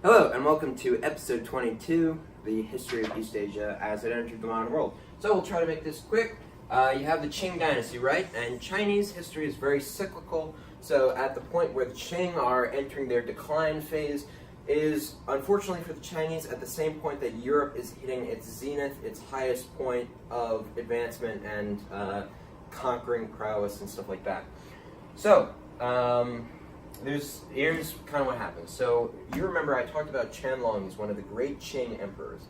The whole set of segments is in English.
Hello, and welcome to episode 22, the history of East Asia as it entered the modern world. So we'll try to make this quick. You have the Qing dynasty, right? And Chinese history is very cyclical. So at the point where the Qing are entering their decline phase is, unfortunately for the Chinese, at the same point that Europe is hitting its zenith, its highest point of advancement and conquering prowess and stuff like that. So, here's kind of what happens. So you remember I talked about Qianlong as one of the great Qing emperors.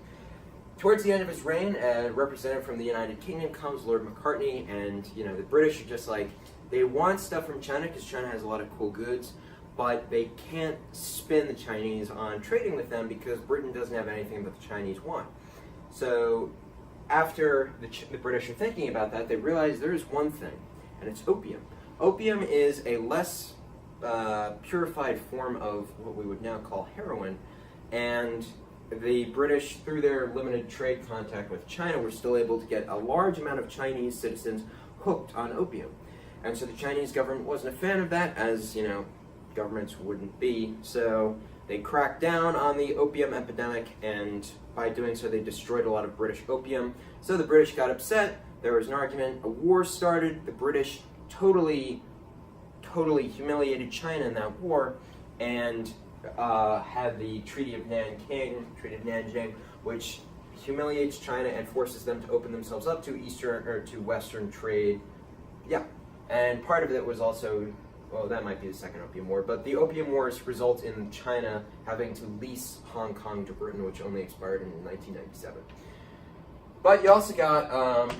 Towards the end of his reign, a representative from the United Kingdom comes, Lord Macartney, and the British are just like, they want stuff from China because China has a lot of cool goods, but they can't spin the Chinese on trading with them because Britain doesn't have anything that the Chinese want. So after the British are thinking about that, they realize there is one thing, and it's opium. Opium is a less purified form of what we would now call heroin, and the British, through their limited trade contact with China, were still able to get a large amount of Chinese citizens hooked on opium. And so the Chinese government wasn't a fan of that, as governments wouldn't be, so they cracked down on the opium epidemic, and by doing so they destroyed a lot of British opium. So the British got upset, there was an argument, a war started, the British totally humiliated China in that war, and had the Treaty of Nanjing, which humiliates China and forces them to open themselves up to Western trade. Yeah, and part of it was also, well, that might be the Second Opium War, but the Opium Wars result in China having to lease Hong Kong to Britain, which only expired in 1997. But you also got,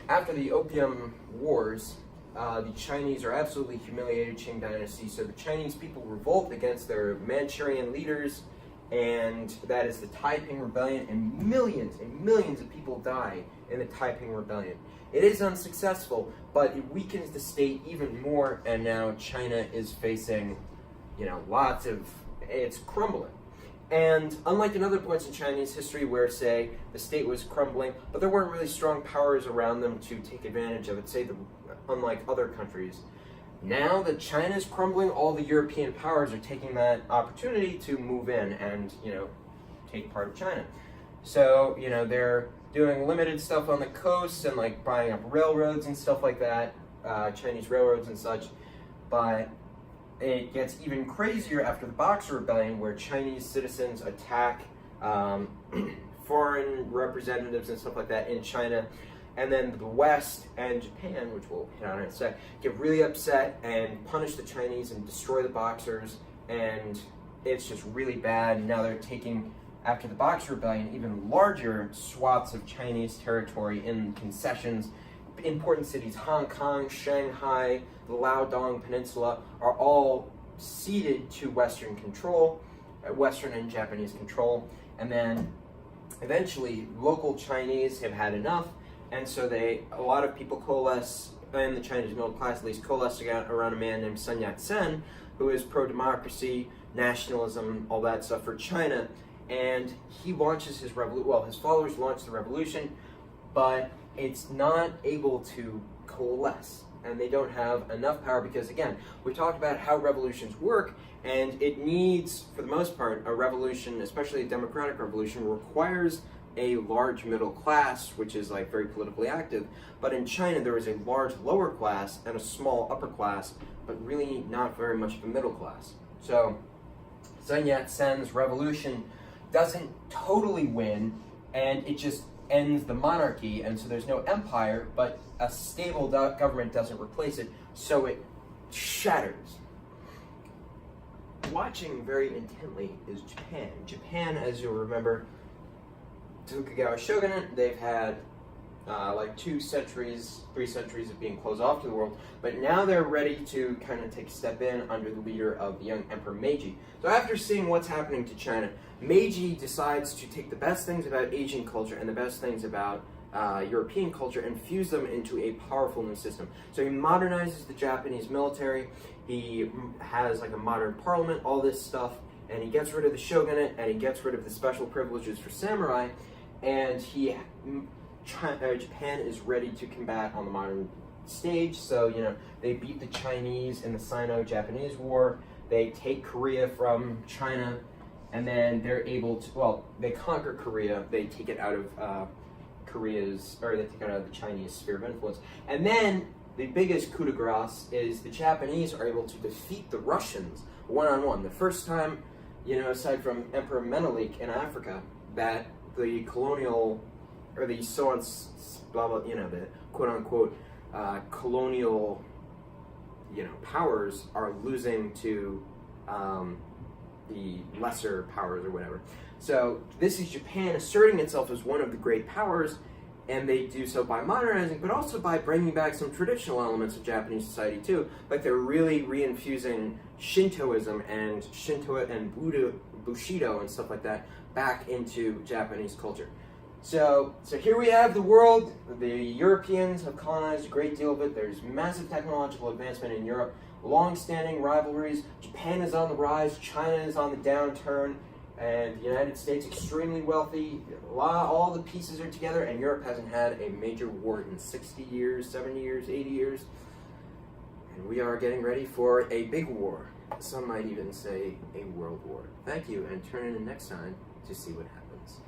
after the Opium Wars, the Chinese are absolutely humiliated, Qing dynasty, so the Chinese people revolt against their Manchurian leaders, and that is the Taiping Rebellion, and millions of people die in the Taiping Rebellion. It is unsuccessful, but it weakens the state even more, and now China is facing, it's crumbling. And unlike in other points in Chinese history where, say, the state was crumbling, but there weren't really strong powers around them to take advantage of it, unlike other countries, now that China's crumbling, all the European powers are taking that opportunity to move in and, take part of China. So, they're doing limited stuff on the coast and, buying up railroads and stuff like that, Chinese railroads and such, but it gets even crazier after the Boxer Rebellion, where Chinese citizens attack foreign representatives and stuff like that in China, and then the West and Japan, which we'll hit on in a sec, get really upset and punish the Chinese and destroy the Boxers, and it's just really bad. Now they're taking, after the Boxer Rebellion, even larger swaths of Chinese territory in concessions. Important cities, Hong Kong, Shanghai, the Liaodong Peninsula, are all ceded to Western control, Western and Japanese control, and then eventually local Chinese have had enough, and so a lot of people coalesce, and the Chinese middle class at least, coalesce around a man named Sun Yat-sen, who is pro-democracy, nationalism, all that stuff for China, and he launches his revolution. Well, his followers launch the revolution, but it's not able to coalesce, and they don't have enough power because, again, we talked about how revolutions work, and it needs, for the most part, a revolution, especially a democratic revolution, requires a large middle class, which is very politically active. But in China, there is a large lower class and a small upper class, but really not very much of a middle class. So Sun Yat-sen's revolution doesn't totally win, and it just ends the monarchy, and so there's no empire, but a stable government doesn't replace it, so it shatters. Watching very intently is Japan. Japan, as you'll remember, Tokugawa shogunate, they've had 3 centuries of being closed off to the world, but now they're ready to kind of take a step in under the leader of the young Emperor Meiji. So after seeing what's happening to China, Meiji decides to take the best things about Asian culture and the best things about European culture and fuse them into a powerful new system. So he modernizes the Japanese military, he has a modern parliament, all this stuff, and he gets rid of the shogunate, and he gets rid of the special privileges for samurai, and Japan is ready to combat on the modern stage. So, they beat the Chinese in the Sino-Japanese War, they take Korea from China, and then they're able to, well, they conquer Korea, they take it out of they take it out of the Chinese sphere of influence, and then the biggest coup de grace is the Japanese are able to defeat the Russians one-on-one. The first time, aside from Emperor Menelik in Africa, that the colonial, or the blah blah, the quote-unquote colonial, powers are losing to the lesser powers or whatever. So this is Japan asserting itself as one of the great powers, and they do so by modernizing, but also by bringing back some traditional elements of Japanese society too. Like they're really reinfusing Shintoism and Buddha, Bushido and stuff like that back into Japanese culture. So here we have the world. The Europeans have colonized a great deal of it. There's massive technological advancement in Europe, long-standing rivalries. Japan is on the rise, China is on the downturn, and the United States extremely wealthy. All the pieces are together, and Europe hasn't had a major war in 60 years, 70 years, 80 years. And we are getting ready for a big war. Some might even say a world war. Thank you, and turn in next time to see what happens.